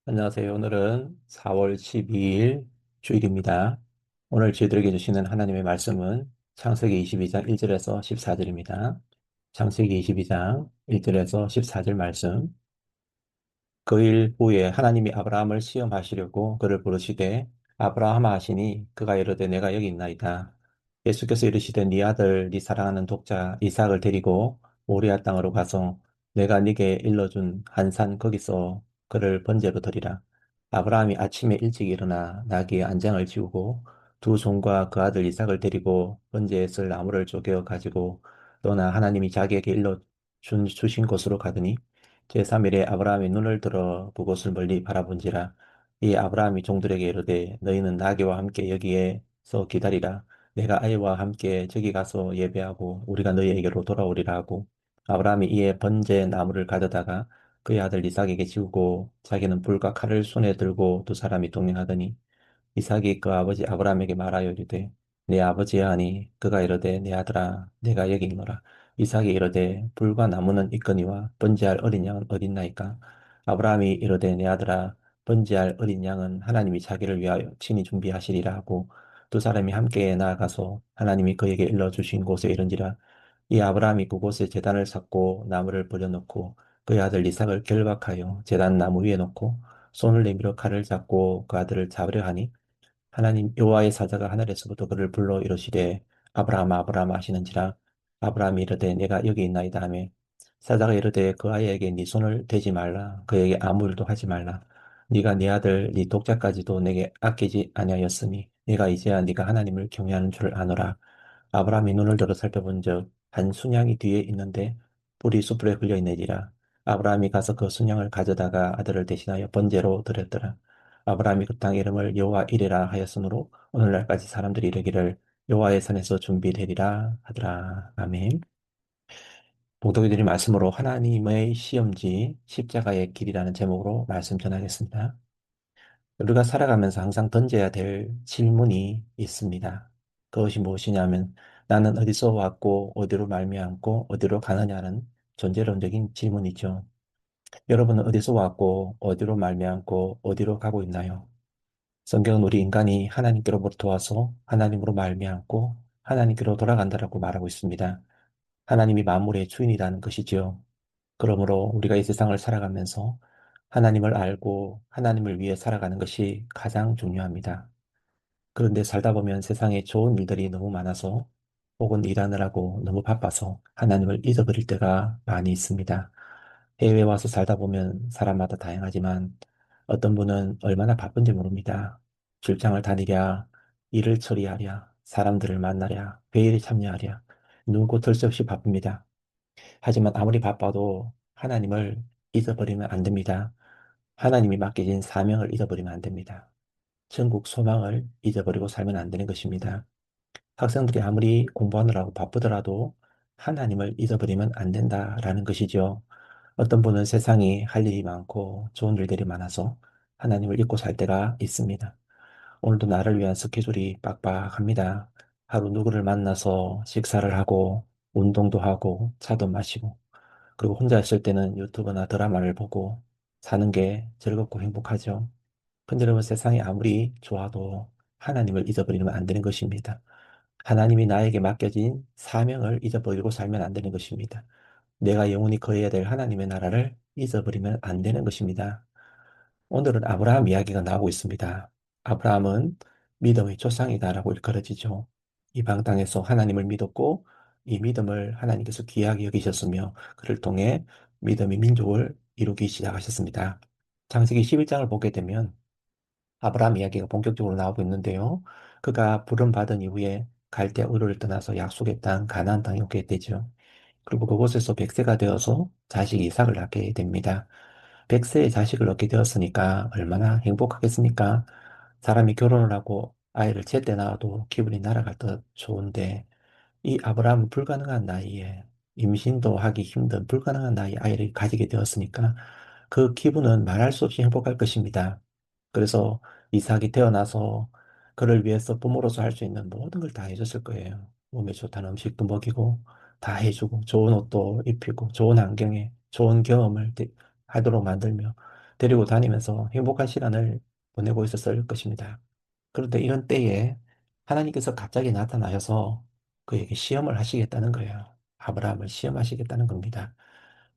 안녕하세요. 오늘은 4월 12일 주일입니다. 오늘 저희들에게 주시는 하나님의 말씀은 창세기 22장 1절에서 14절입니다. 창세기 22장 1절에서 14절 말씀. 그 일 후에 하나님이 아브라함을 시험하시려고 그를 부르시되 아브라함아 하시니 그가 이르되 내가 여기 있나이다. 예수께서 이르시되 네 아들 네 사랑하는 독자 이삭을 데리고 모리아 땅으로 가서 내가 네게 일러준 한 산 거기서 그를 번제로 드리라. 아브라함이 아침에 일찍 일어나 나귀의 안장을 지우고 두 종과 그 아들 이삭을 데리고 번제에 쓸 나무를 쪼개어 가지고 떠나 하나님이 자기에게 주신 곳으로 가더니 제3일에 아브라함이 눈을 들어 그곳을 멀리 바라본지라. 이 아브라함이 종들에게 이르되 너희는 나귀와 함께 여기에서 기다리라. 내가 아이와 함께 저기 가서 예배하고 우리가 너희에게로 돌아오리라 하고 아브라함이 이에 번제 나무를 가져다가 그의 아들 이삭에게 지우고 자기는 불과 칼을 손에 들고 두 사람이 동행하더니 이삭이 그 아버지 아브라함에게 말하여 이르되 내 아버지야 하니 그가 이르되 내 아들아 내가 여기 있노라. 이삭이 이르되 불과 나무는 있거니와 번제할 어린 양은 어딨나이까. 아브라함이 이르되 내 아들아 번제할 어린 양은 하나님이 자기를 위하여 친히 준비하시리라 하고 두 사람이 함께 나아가서 하나님이 그에게 일러주신 곳에 이른지라. 이 아브라함이 그곳에 제단을 쌓고 나무를 버려놓고 그의 아들 이삭을 결박하여 제단 나무 위에 놓고 손을 내밀어 칼을 잡고 그 아들을 잡으려 하니 하나님 여호와의 사자가 하늘에서부터 그를 불러 이르시되 아브라함아 아브라함아 하시는지라. 아브라함이 이르되 내가 여기 있나이다 하매 사자가 이르되 그 아이에게 네 손을 대지 말라 그에게 아무 일도 하지 말라. 네가 네 아들 네 독자까지도 내게 아끼지 아니하였으니 네가 이제야 네가 하나님을 경외하는 줄을 아노라. 아브라함이 눈을 들어 살펴본즉 한 순양이 뒤에 있는데 뿔이 숯불에 걸려 있느니라. 아브라함이 가서 그 순양을 가져다가 아들을 대신하여 번제로 드렸더라. 아브라함이 그 땅 이름을 여호와 이레라 하였으므로 오늘날까지 사람들이 이르기를 여호와의 산에서 준비되리라 하더라. 아멘. 봉독이들이 말씀으로 하나님의 시험지 십자가의 길이라는 제목으로 말씀 전하겠습니다. 우리가 살아가면서 항상 던져야 될 질문이 있습니다. 그것이 무엇이냐면 나는 어디서 왔고 어디로 말미암고 어디로 가느냐는 존재론적인 질문이죠. 여러분은 어디서 왔고 어디로 말미암고 어디로 가고 있나요? 성경은 우리 인간이 하나님께로부터 와서 하나님으로 말미암고 하나님께로 돌아간다라고 말하고 있습니다. 하나님이 만물의 주인이라는 것이지요. 그러므로 우리가 이 세상을 살아가면서 하나님을 알고 하나님을 위해 살아가는 것이 가장 중요합니다. 그런데 살다 보면 세상에 좋은 일들이 너무 많아서 혹은 일하느라고 너무 바빠서 하나님을 잊어버릴 때가 많이 있습니다. 해외에 와서 살다 보면 사람마다 다양하지만 어떤 분은 얼마나 바쁜지 모릅니다. 출장을 다니랴, 일을 처리하랴, 사람들을 만나랴, 회의에 참여하랴, 누구 털 수 없이 바쁩니다. 하지만 아무리 바빠도 하나님을 잊어버리면 안 됩니다. 하나님이 맡겨진 사명을 잊어버리면 안 됩니다. 천국 소망을 잊어버리고 살면 안 되는 것입니다. 학생들이 아무리 공부하느라고 바쁘더라도 하나님을 잊어버리면 안 된다라는 것이죠. 어떤 분은 세상이 할 일이 많고 좋은 일들이 많아서 하나님을 잊고 살 때가 있습니다. 오늘도 나를 위한 스케줄이 빡빡합니다. 하루 누구를 만나서 식사를 하고 운동도 하고 차도 마시고 그리고 혼자 있을 때는 유튜브나 드라마를 보고 사는 게 즐겁고 행복하죠. 근데 여러분 세상이 아무리 좋아도 하나님을 잊어버리면 안 되는 것입니다. 하나님이 나에게 맡겨진 사명을 잊어버리고 살면 안 되는 것입니다. 내가 영원히 거해야 될 하나님의 나라를 잊어버리면 안 되는 것입니다. 오늘은 아브라함 이야기가 나오고 있습니다. 아브라함은 믿음의 조상이다라고 일컬어지죠. 이방 땅에서 하나님을 믿었고 이 믿음을 하나님께서 귀하게 여기셨으며 그를 통해 믿음의 민족을 이루기 시작하셨습니다. 창세기 11장을 보게 되면 아브라함 이야기가 본격적으로 나오고 있는데요. 그가 부름받은 이후에 갈대 우르를 떠나서 약속의 땅 가나안 땅에 오게 되죠. 그리고 그곳에서 100세가 되어서 자식 이삭을 낳게 됩니다. 100세의 자식을 얻게 되었으니까 얼마나 행복하겠습니까? 사람이 결혼을 하고 아이를 제때 낳아도 기분이 날아갈 듯 좋은데 이 아브라함은 불가능한 나이에 임신도 하기 힘든 불가능한 나이에 아이를 가지게 되었으니까 그 기분은 말할 수 없이 행복할 것입니다. 그래서 이삭이 태어나서 그를 위해서 부모로서 할 수 있는 모든 걸 다 해줬을 거예요. 몸에 좋다는 음식도 먹이고 다 해주고 좋은 옷도 입히고 좋은 환경에 좋은 경험을 하도록 만들며 데리고 다니면서 행복한 시간을 보내고 있었을 것입니다. 그런데 이런 때에 하나님께서 갑자기 나타나셔서 그에게 시험을 하시겠다는 거예요. 아브라함을 시험하시겠다는 겁니다.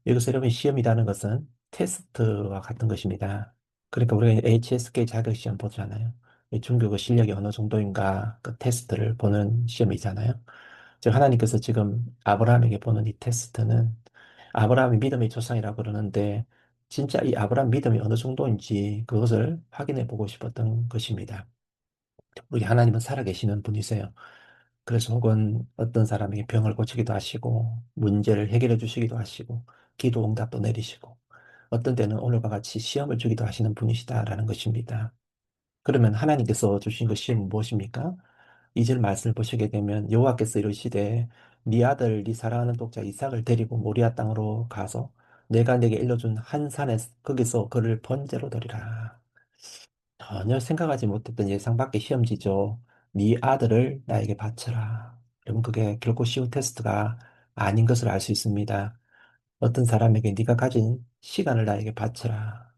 여기서 여러분 시험이라는 것은 테스트와 같은 것입니다. 그러니까 우리가 HSK 자격시험 보잖아요. 이 중국어 실력이 어느 정도인가 그 테스트를 보는 시험이잖아요. 즉 하나님께서 지금 아브라함에게 보는 이 테스트는 아브라함이 믿음의 조상이라고 그러는데 진짜 이 아브라함 믿음이 어느 정도인지 그것을 확인해 보고 싶었던 것입니다. 우리 하나님은 살아계시는 분이세요. 그래서 혹은 어떤 사람에게 병을 고치기도 하시고 문제를 해결해 주시기도 하시고 기도 응답도 내리시고 어떤 때는 오늘과 같이 시험을 주기도 하시는 분이시다라는 것입니다. 그러면 하나님께서 주신 그 시험은 무엇입니까? 2절 말씀을 보시게 되면 여호와께서 이르시되 네 아들 네 사랑하는 독자 이삭을 데리고 모리아 땅으로 가서 내가 내게 일러준 한 산에 거기서 그를 번제로 드리라. 전혀 생각하지 못했던 예상 밖의 시험지죠. 네 아들을 나에게 바쳐라. 여러분 그게 결코 쉬운 테스트가 아닌 것을 알 수 있습니다. 어떤 사람에게 네가 가진 시간을 나에게 바쳐라.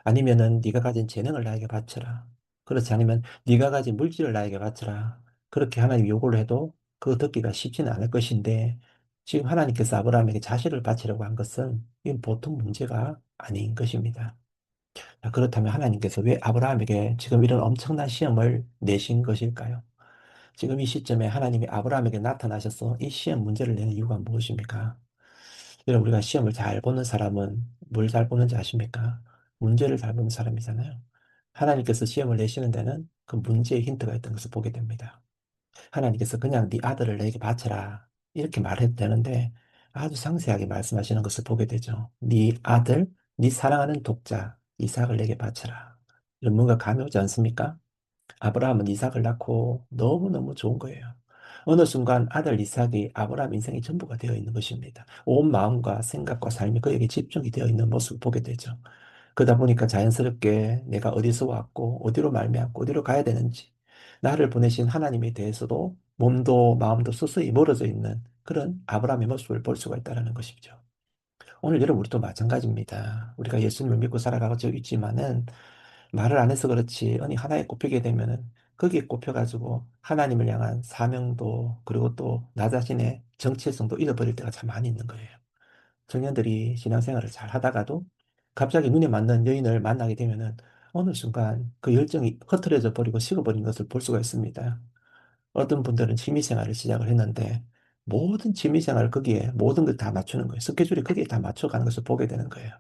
아니면은 네가 가진 재능을 나에게 바쳐라. 그렇지 않으면 네가 가진 물질을 나에게 바쳐라. 그렇게 하나님 요구를 해도 그거 듣기가 쉽지는 않을 것인데 지금 하나님께서 아브라함에게 자식을 바치려고 한 것은 이건 보통 문제가 아닌 것입니다. 자, 그렇다면 하나님께서 왜 아브라함에게 지금 이런 엄청난 시험을 내신 것일까요? 지금 이 시점에 하나님이 아브라함에게 나타나셔서 이 시험 문제를 내는 이유가 무엇입니까? 여러분, 우리가 시험을 잘 보는 사람은 뭘 잘 보는지 아십니까? 문제를 잘 보는 사람이잖아요. 하나님께서 시험을 내시는 데는 그 문제의 힌트가 있던 것을 보게 됩니다. 하나님께서 그냥 네 아들을 내게 바쳐라 이렇게 말해도 되는데 아주 상세하게 말씀하시는 것을 보게 되죠. 네 아들, 네 사랑하는 독자 이삭을 내게 바쳐라. 이런 뭔가 감이 오지 않습니까? 아브라함은 이삭을 낳고 너무너무 좋은 거예요. 어느 순간 아들 이삭이 아브라함 인생의 전부가 되어 있는 것입니다. 온 마음과 생각과 삶이 그에게 집중이 되어 있는 모습을 보게 되죠. 그러다 보니까 자연스럽게 내가 어디서 왔고 어디로 말미암고 어디로 가야 되는지 나를 보내신 하나님에 대해서도 몸도 마음도 서서히 멀어져 있는 그런 아브라함의 모습을 볼 수가 있다는 것이죠. 오늘 여러분 우리도 마찬가지입니다. 우리가 예수님을 믿고 살아가고 있지만은 말을 안 해서 그렇지 어느 하나에 꼽히게 되면은 거기에 꼽혀가지고 하나님을 향한 사명도 그리고 또 나 자신의 정체성도 잃어버릴 때가 참 많이 있는 거예요. 청년들이 신앙생활을 잘 하다가도 갑자기 눈에 맞는 여인을 만나게 되면은 어느 순간 그 열정이 흐트러져 버리고 식어버린 것을 볼 수가 있습니다. 어떤 분들은 취미생활을 시작을 했는데 모든 취미생활을 거기에 모든 걸 다 맞추는 거예요. 스케줄이 거기에 다 맞춰가는 것을 보게 되는 거예요.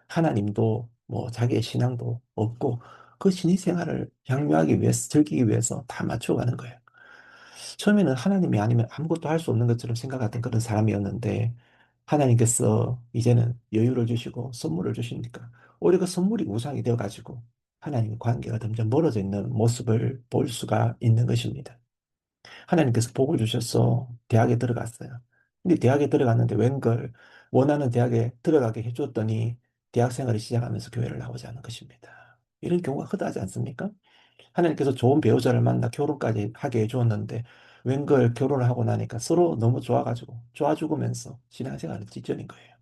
하나님도 뭐 자기의 신앙도 없고 그 취미생활을 향유하기 위해서 즐기기 위해서 다 맞춰가는 거예요. 처음에는 하나님이 아니면 아무것도 할 수 없는 것처럼 생각했던 그런 사람이었는데 하나님께서 이제는 여유를 주시고 선물을 주시니까 오히려 그 선물이 우상이 되어가지고 하나님과 관계가 점점 멀어져 있는 모습을 볼 수가 있는 것입니다. 하나님께서 복을 주셔서 대학에 들어갔어요. 근데 대학에 들어갔는데 웬걸 원하는 대학에 들어가게 해줬더니 대학 생활을 시작하면서 교회를 나오지 않은 것입니다. 이런 경우가 흔하지 않습니까? 하나님께서 좋은 배우자를 만나 결혼까지 하게 해주었는데 웬걸 결혼을 하고 나니까 서로 너무 좋아가지고 좋아 죽으면서 신앙생활을 찢어진 거예요.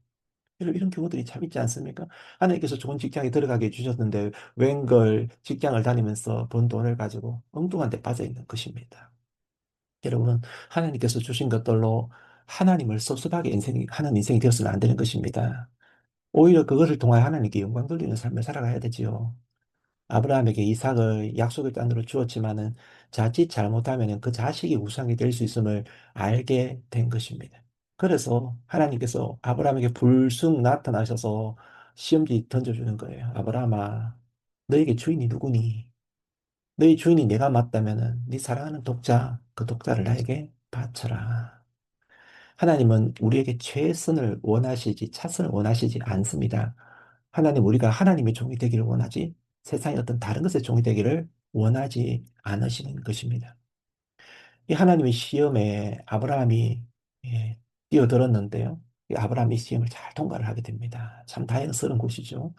이런 경우들이 참 있지 않습니까? 하나님께서 좋은 직장에 들어가게 해주셨는데 웬걸 직장을 다니면서 번 돈을 가지고 엉뚱한 데 빠져 있는 것입니다. 여러분, 하나님께서 주신 것들로 하나님을 섭섭하게 하는 인생이 되어서는 안 되는 것입니다. 오히려 그것을 통하여 하나님께 영광 돌리는 삶을 살아가야 되지요. 아브라함에게 이삭을 약속의 땅으로 주었지만은 자칫 잘못하면 그 자식이 우상이 될 수 있음을 알게 된 것입니다. 그래서 하나님께서 아브라함에게 불쑥 나타나셔서 시험지 던져주는 거예요. 아브라함아, 너에게 주인이 누구니? 너희 주인이 내가 맞다면은 네 사랑하는 독자, 그 독자를 나에게 바쳐라. 하나님은 우리에게 최선을 원하시지, 차선을 원하시지 않습니다. 하나님, 우리가 하나님의 종이 되기를 원하지, 세상의 어떤 다른 것의 종이 되기를 원하지 않으시는 것입니다. 이 하나님의 시험에 아브라함이 예, 뛰어들었는데요. 이 아브라함이 시험을 잘 통과를 하게 됩니다. 참 다행스러운 것이죠.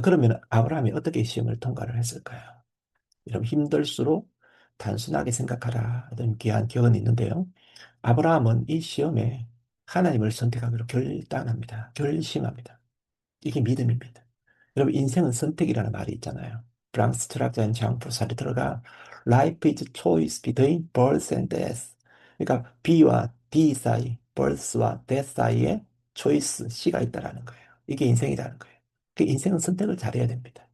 그러면 아브라함이 어떻게 시험을 통과를 했을까요? 이런 힘들수록 단순하게 생각하라. 이런 귀한 기억은 있는데요. 아브라함은 이 시험에 하나님을 선택하기로 결단합니다. 결심합니다. 이게 믿음입니다. 여러분, 인생은 선택이라는 말이 있잖아요. 프랑스 철학자인 장프 사르트르가 Life is choice between birth and death. 그러니까 B와 D 사이, birth와 death 사이에 choice, C가 있다라는 거예요. 이게 인생이라는 거예요. 그 인생은 선택을 잘해야 됩니다.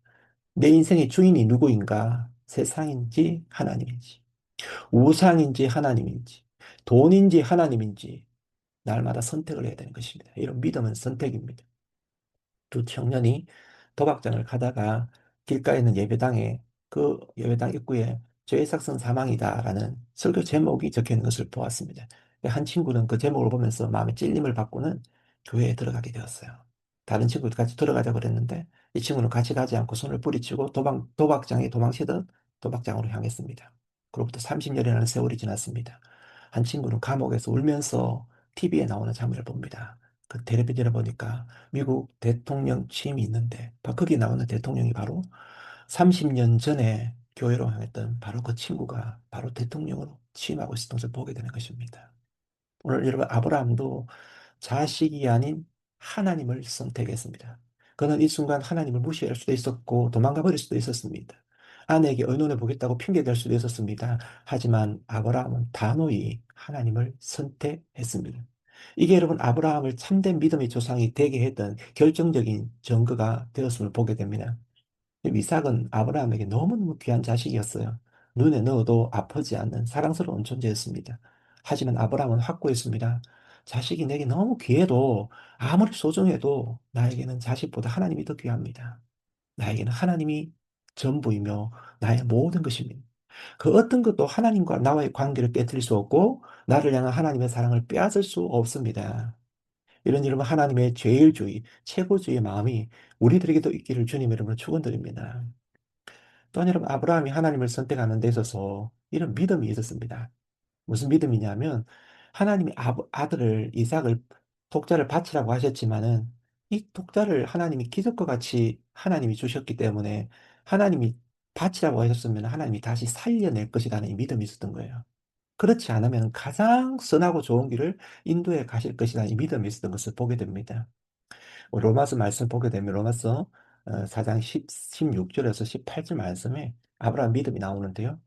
내 인생의 주인이 누구인가? 세상인지 하나님인지, 우상인지 하나님인지, 돈인지 하나님인지, 날마다 선택을 해야 되는 것입니다. 이런 믿음은 선택입니다. 두 청년이 도박장을 가다가 길가에 있는 예배당에, 그 예배당 입구에 죄sak선 사망이다라는 설교 제목이 적혀 있는 것을 보았습니다. 한 친구는 그 제목을 보면서 마음의 찔림을 받고는 교회에 들어가게 되었어요. 다른 친구도 같이 들어가자 그랬는데 이 친구는 같이 가지 않고 손을 뿌리치고 도박장에 도망치듯 도박장으로 향했습니다. 그로부터 30년이라는 세월이 지났습니다. 한 친구는 감옥에서 울면서 TV에 나오는 장면을 봅니다. 그 텔레비전을 보니까 미국 대통령 취임이 있는데 거기 나오는 대통령이 바로 30년 전에 교회로 향했던 바로 그 친구가 바로 대통령으로 취임하고 있었던 것을 보게 되는 것입니다. 오늘 여러분, 아브라함도 자식이 아닌 하나님을 선택했습니다. 그는 이 순간 하나님을 무시할 수도 있었고 도망가 버릴 수도 있었습니다. 아내에게 의논해 보겠다고 핑계댈 수도 있었습니다. 하지만 아브라함은 단호히 하나님을 선택했습니다. 이게 여러분, 아브라함을 참된 믿음의 조상이 되게 했던 결정적인 증거가 되었음을 보게 됩니다. 이삭은 아브라함에게 너무너무 귀한 자식이었어요. 눈에 넣어도 아프지 않는 사랑스러운 존재였습니다. 하지만 아브라함은 확고했습니다. 자식이 내게 너무 귀해도 아무리 소중해도 나에게는 자식보다 하나님이 더 귀합니다. 나에게는 하나님이 전부이며 나의 모든 것입니다. 그 어떤 것도 하나님과 나와의 관계를 깨뜨릴 수 없고 나를 향한 하나님의 사랑을 빼앗을 수 없습니다. 이런 이름 하나님의 제일주의, 최고주의 마음이 우리들에게도 있기를 주님 이름으로 축원드립니다. 또한 여러분, 아브라함이 하나님을 선택하는 데 있어서 이런 믿음이 있었습니다. 무슨 믿음이냐면 하나님이 아들을 이삭을 독자를 바치라고 하셨지만은 이 독자를 하나님이 기적과 같이 하나님이 주셨기 때문에 하나님이 바치라고 하셨으면 하나님이 다시 살려낼 것이라는 이 믿음이 있었던 거예요. 그렇지 않으면 가장 선하고 좋은 길을 인도해 가실 것이라는 이 믿음이 있었던 것을 보게 됩니다. 로마서 말씀 보게 되면 로마서 4장 16절에서 18절 말씀에 아브라함 믿음이 나오는데요.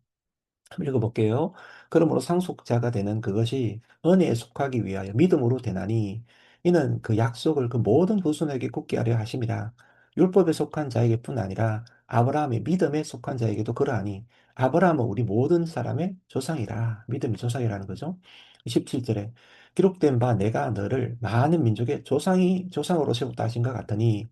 한번 읽어볼게요. 그러므로 상속자가 되는 그것이 은혜에 속하기 위하여 믿음으로 되나니 이는 그 약속을 그 모든 후손에게 굳게 하려 하심이라. 율법에 속한 자에게뿐 아니라 아브라함의 믿음에 속한 자에게도 그러하니 아브라함은 우리 모든 사람의 조상이라. 믿음의 조상이라는 거죠. 17절에 기록된 바 내가 너를 많은 민족의 조상으로 세웠다 하신 것 같으니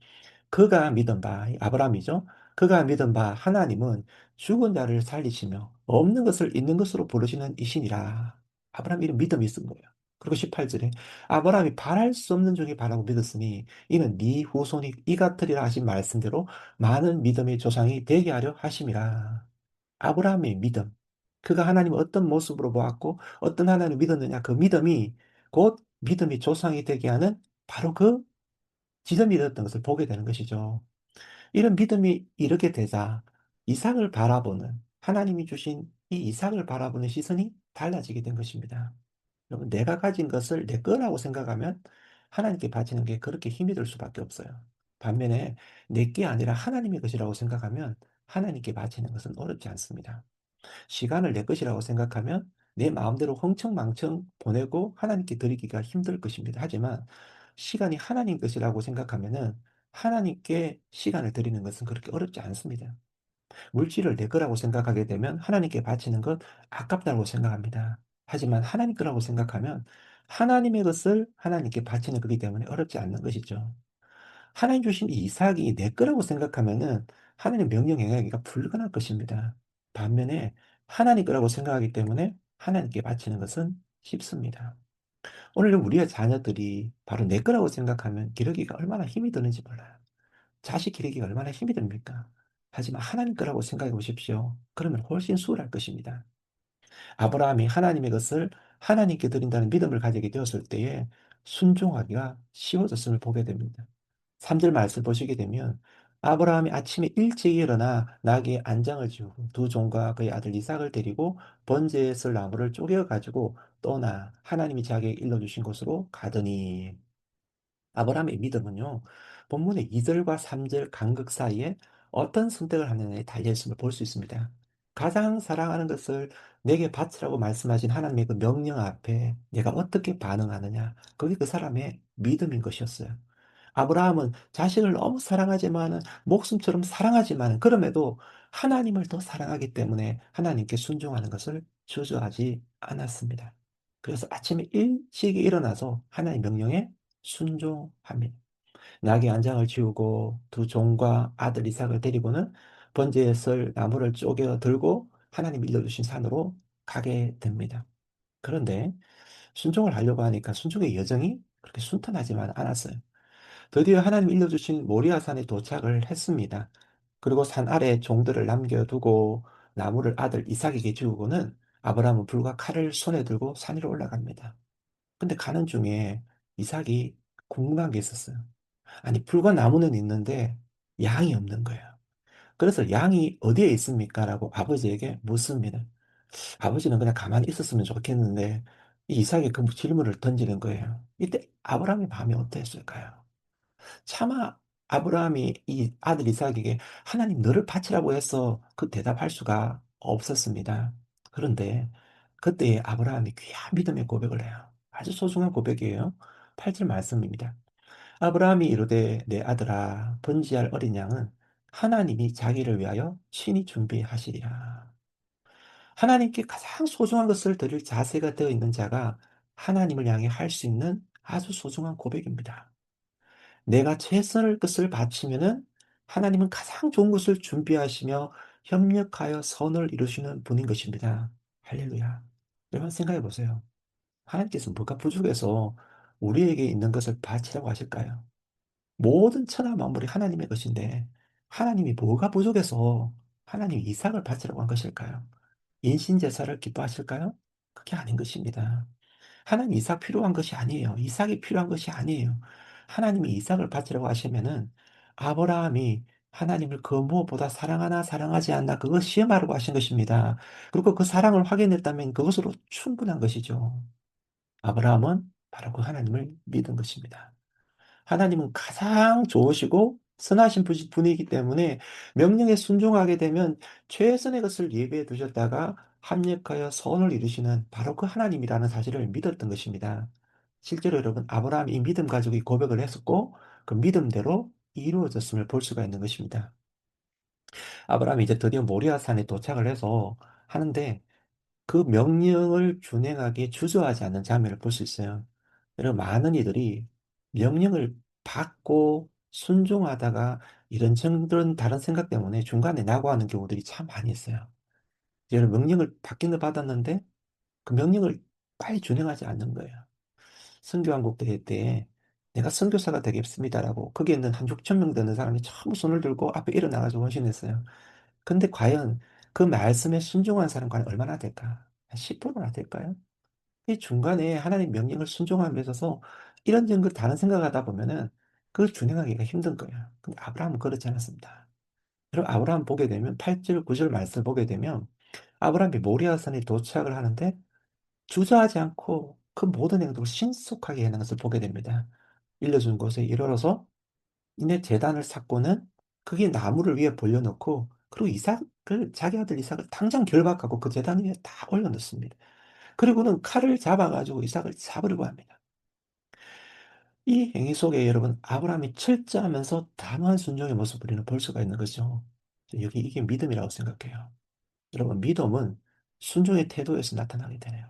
그가 믿은 바, 아브라함이죠. 그가 믿은 바 하나님은 죽은 자를 살리시며 없는 것을 있는 것으로 부르시는 이신이라. 아브라함이 이런 믿음이 있은 거예요. 그리고 18절에 아브라함이 바랄 수 없는 중에 바라고 믿었으니 이는 네 후손이 이 같으리라 하신 말씀대로 많은 믿음의 조상이 되게 하려 하심이라. 아브라함의 믿음. 그가 하나님을 어떤 모습으로 보았고 어떤 하나님을 믿었느냐, 그 믿음이 곧 믿음의 조상이 되게 하는 바로 그 지점이 되었던 것을 보게 되는 것이죠. 이런 믿음이 이르게 되자 이삭을 바라보는, 하나님이 주신 이 이삭을 바라보는 시선이 달라지게 된 것입니다. 여러분, 내가 가진 것을 내 거라고 생각하면 하나님께 바치는 게 그렇게 힘이 들 수밖에 없어요. 반면에 내 게 아니라 하나님의 것이라고 생각하면 하나님께 바치는 것은 어렵지 않습니다. 시간을 내 것이라고 생각하면 내 마음대로 흥청망청 보내고 하나님께 드리기가 힘들 것입니다. 하지만 시간이 하나님 것이라고 생각하면은 하나님께 시간을 드리는 것은 그렇게 어렵지 않습니다. 물질을 내 거라고 생각하게 되면 하나님께 바치는 것 아깝다고 생각합니다. 하지만 하나님 거라고 생각하면 하나님의 것을 하나님께 바치는 거기 때문에 어렵지 않는 것이죠. 하나님 주신 이 이삭이 내 거라고 생각하면은 하나님 명령 행하기가 불가능할 것입니다. 반면에 하나님 거라고 생각하기 때문에 하나님께 바치는 것은 쉽습니다. 오늘 우리의 자녀들이 바로 내 거라고 생각하면 기르기가 얼마나 힘이 드는지 몰라요. 자식 기르기가 얼마나 힘이 듭니까? 하지만 하나님 거라고 생각해 보십시오. 그러면 훨씬 수월할 것입니다. 아브라함이 하나님의 것을 하나님께 드린다는 믿음을 가지게 되었을 때에 순종하기가 쉬워졌음을 보게 됩니다. 3절 말씀 보시게 되면 아브라함이 아침에 일찍 일어나 나귀의 안장을 지우고 두 종과 그의 아들 이삭을 데리고 번제의 나무를 쪼개어 가지고 떠나 하나님이 자기에게 일러주신 곳으로 가더니 아브라함의 믿음은요, 본문의 2절과 3절 간극 사이에 어떤 선택을 하느냐에 달려있음을 볼 수 있습니다. 가장 사랑하는 것을 내게 바치라고 말씀하신 하나님의 그 명령 앞에 내가 어떻게 반응하느냐. 그게 그 사람의 믿음인 것이었어요. 아브라함은 자식을 너무 사랑하지만은 목숨처럼 사랑하지만은 그럼에도 하나님을 더 사랑하기 때문에 하나님께 순종하는 것을 주저하지 않았습니다. 그래서 아침에 일찍 일어나서 하나님 명령에 순종합니다. 낙의 안장을 지우고 두 종과 아들 이삭을 데리고는 번제에 설 나무를 쪼개 들고 하나님 일러주신 산으로 가게 됩니다. 그런데 순종을 하려고 하니까 순종의 여정이 그렇게 순탄하지만 않았어요. 드디어 하나님 일러주신 모리아산에 도착을 했습니다. 그리고 산 아래에 종들을 남겨두고 나무를 아들 이삭에게 주고는 아브라함은 불과 칼을 손에 들고 산 위로 올라갑니다. 근데 가는 중에 이삭이 궁금한 게 있었어요. 아니, 불과 나무는 있는데 양이 없는 거예요. 그래서 양이 어디에 있습니까? 라고 아버지에게 묻습니다. 아버지는 그냥 가만히 있었으면 좋겠는데 이 이삭이 그 질문을 던지는 거예요. 이때 아브라함의 마음이 어땠을까요? 차마 아브라함이 이 아들 이삭에게 하나님 너를 바치라고 해서 그 대답할 수가 없었습니다. 그런데 그때 아브라함이 귀한 믿음의 고백을 해요. 아주 소중한 고백이에요. 8절 말씀입니다. 아브라함이 이르되 내 아들아 번지할 어린 양은 하나님이 자기를 위하여 친히 준비하시리라. 하나님께 가장 소중한 것을 드릴 자세가 되어 있는 자가 하나님을 향해 할 수 있는 아주 소중한 고백입니다. 내가 최선을 것을 바치면은 하나님은 가장 좋은 것을 준비하시며 협력하여 선을 이루시는 분인 것입니다. 할렐루야. 여러분 생각해 보세요. 하나님께서 뭐가 부족해서 우리에게 있는 것을 바치라고 하실까요? 모든 천하 만물이 하나님의 것인데 하나님이 뭐가 부족해서 하나님 이삭을 바치라고 한 것일까요? 인신제사를 기뻐하실까요? 그게 아닌 것입니다. 하나님 이삭 필요한 것이 아니에요. 이삭이 필요한 것이 아니에요. 하나님이 이삭을 바치라고 하시면은 아브라함이 하나님을 그 무엇보다 사랑하나 사랑하지 않나 그것 시험하라고 하신 것입니다. 그리고 그 사랑을 확인했다면 그것으로 충분한 것이죠. 아브라함은 바로 그 하나님을 믿은 것입니다. 하나님은 가장 좋으시고 선하신 분이기 때문에 명령에 순종하게 되면 최선의 것을 예비해 두셨다가 합력하여 선을 이루시는 바로 그 하나님이라는 사실을 믿었던 것입니다. 실제로 여러분, 아브라함이 이 믿음 가지고 이 고백을 했었고 그 믿음대로 이루어졌음을 볼 수가 있는 것입니다. 아브라함이 이제 드디어 모리아산에 도착을 해서 하는데 그 명령을 준행하기에 주저하지 않는 장면을 볼 수 있어요. 여러분, 많은 이들이 명령을 받고 순종하다가 이런저런 다른 생각 때문에 중간에 낙오하는 경우들이 참 많이 있어요. 여러분, 명령을 받기는 받았는데 그 명령을 빨리 준행하지 않는 거예요. 선교한국 대회 때 내가 선교사가 되겠습니다라고 거기에 있는 한 6천 명 되는 사람이 전부 손을 들고 앞에 일어나가지고 헌신했어요. 근데 과연 그 말씀에 순종한 사람 과연 얼마나 될까? 한 10%나 될까요? 이 중간에 하나님 명령을 순종함에 있어서 이런저런 그 다른 생각하다 보면은 그걸 준행하기가 힘든 거예요. 근데 아브라함은 그렇지 않았습니다. 여러분, 아브라함 보게 되면 8절, 9절 말씀을 보게 되면 아브라함이 모리아산에 도착을 하는데 주저하지 않고 그 모든 행동을 신속하게 하는 것을 보게 됩니다. 일러준 곳에 이르러서 이내 제단을 쌓고는 그게 나무를 위에 벌려놓고 그리고 이삭을 자기 아들 이삭을 당장 결박하고 그 제단 위에 다 올려놓습니다. 그리고는 칼을 잡아가지고 이삭을 잡으려고 합니다. 이 행위 속에 여러분 아브라함이 철저하면서 단호한 순종의 모습을 우리는 볼 수가 있는 거죠. 여기 이게 믿음이라고 생각해요. 여러분 믿음은 순종의 태도에서 나타나게 되네요.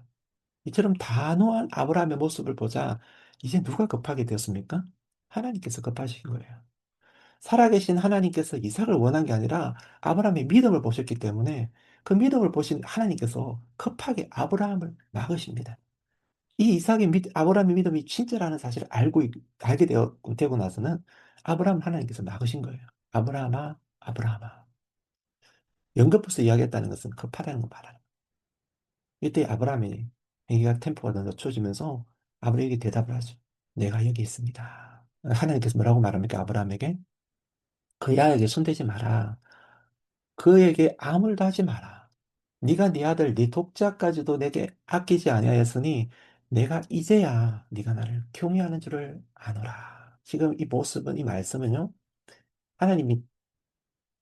이처럼 단호한 아브라함의 모습을 보자 이제 누가 급하게 되었습니까? 하나님께서 급하신 거예요. 살아계신 하나님께서 이삭을 원한 게 아니라 아브라함의 믿음을 보셨기 때문에 그 믿음을 보신 하나님께서 급하게 아브라함을 막으십니다. 이 아브라함의 믿음이 진짜라는 사실을 알게 되고 나서는 아브라함 하나님께서 막으신 거예요. 아브라함아, 아브라함아. 연거푸스 이야기했다는 것은 급하다는 거 말하는 거예요. 이때 아브라함이 얘기가 템포가 더 늦춰지면서 아브라함에게 대답을 하죠. 내가 여기 있습니다. 하나님께서 뭐라고 말합니까? 아브라함에게? 그 야에게 손대지 마라. 그에게 아무 일도 하지 마라. 네가 네 아들 네 독자까지도 내게 아끼지 아니하였으니 내가 이제야 네가 나를 경외하는 줄을 아노라. 지금 이 모습은, 이 말씀은요, 하나님이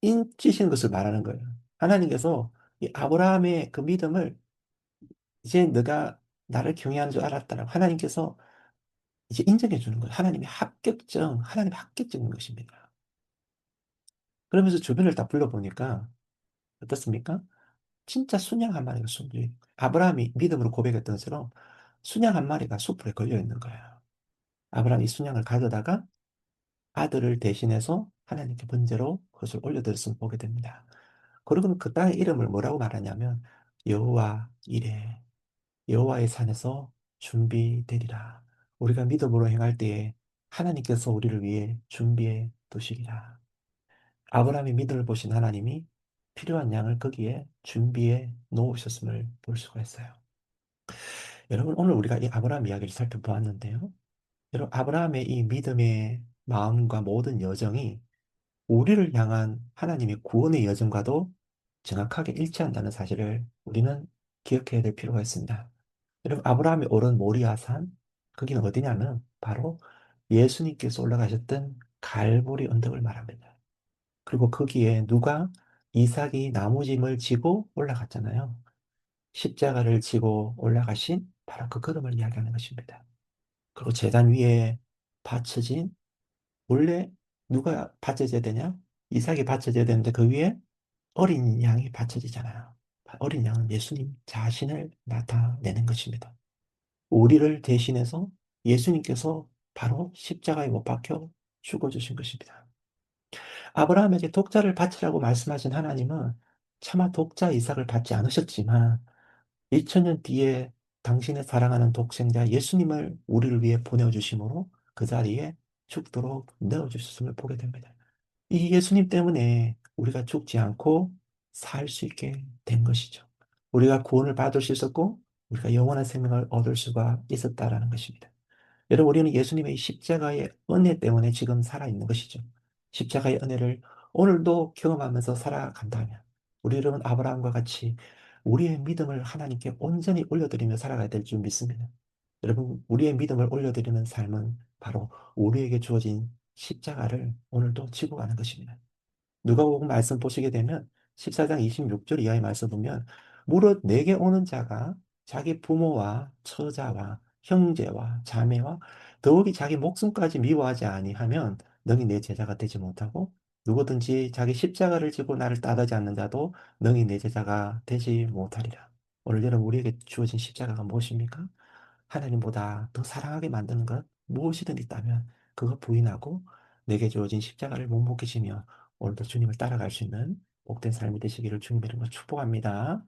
인치시는 것을 말하는 거예요. 하나님께서 이 아브라함의 그 믿음을 이제 너가 나를 경외하는 줄 알았다라고 하나님께서 이제 인정해 주는 거예요. 하나님의 합격증인 것입니다. 그러면서 주변을 다 불러보니까 어떻습니까? 진짜 순양 한 마리가 숲에, 아브라함이 믿음으로 고백했던 것처럼 순양 한 마리가 숲에 걸려 있는 거예요. 아브라함이 이 순양을 가져다가 아들을 대신해서 하나님께 번제로 그것을 올려드렸음을 보게 됩니다. 그리고는 그 땅의 이름을 뭐라고 말하냐면 여호와 이레, 여호와의 산에서 준비되리라. 우리가 믿음으로 행할 때에 하나님께서 우리를 위해 준비해 두시리라. 아브라함의 믿음을 보신 하나님이 필요한 양을 거기에 준비해 놓으셨음을 볼 수가 있어요. 여러분, 오늘 우리가 이 아브라함 이야기를 살펴보았는데요. 여러분, 아브라함의 이 믿음의 마음과 모든 여정이 우리를 향한 하나님의 구원의 여정과도 정확하게 일치한다는 사실을 우리는 기억해야 될 필요가 있습니다. 여러분, 아브라함이 오른 모리아산, 거기는 어디냐면 바로 예수님께서 올라가셨던 갈보리 언덕을 말합니다. 그리고 거기에 누가 이삭이 나무짐을 지고 올라갔잖아요. 십자가를 지고 올라가신 바로 그 걸음을 이야기하는 것입니다. 그리고 제단 위에 받쳐진, 원래 누가 받쳐져야 되냐? 이삭이 받쳐져야 되는데 그 위에 어린 양이 받쳐지잖아요. 어린 양은 예수님 자신을 나타내는 것입니다. 우리를 대신해서 예수님께서 바로 십자가에 못 박혀 죽어주신 것입니다. 아브라함에게 독자를 바치라고 말씀하신 하나님은 차마 독자 이삭을 받지 않으셨지만 2000년 뒤에 당신의 사랑하는 독생자 예수님을 우리를 위해 보내주심으로 그 자리에 죽도록 내어주셨음을 보게 됩니다. 이 예수님 때문에 우리가 죽지 않고 살 수 있게 된 것이죠. 우리가 구원을 받을 수 있었고 우리가 영원한 생명을 얻을 수가 있었다라는 것입니다. 여러분, 우리는 예수님의 이 십자가의 은혜 때문에 지금 살아있는 것이죠. 십자가의 은혜를 오늘도 경험하면서 살아간다면, 우리 여러분 아브라함과 같이 우리의 믿음을 하나님께 온전히 올려드리며 살아가야 될 줄 믿습니다. 여러분, 우리의 믿음을 올려드리는 삶은 바로 우리에게 주어진 십자가를 오늘도 지고 가는 것입니다. 누가복음 말씀 보시게 되면 14장 26절 이하의 말씀 보면 무릇 내게 오는 자가 자기 부모와 처자와 형제와 자매와 더욱이 자기 목숨까지 미워하지 아니하면 능히 내 제자가 되지 못하고 누구든지 자기 십자가를 지고 나를 따르지 않는 자도 능히 내 제자가 되지 못하리라. 오늘 여러분 우리에게 주어진 십자가가 무엇입니까? 하나님보다 더 사랑하게 만드는 것 무엇이든 있다면 그거 부인하고 내게 주어진 십자가를 묵묵히 지며 오늘도 주님을 따라갈 수 있는 복된 삶이 되시기를 주님의 이름으로 축복합니다.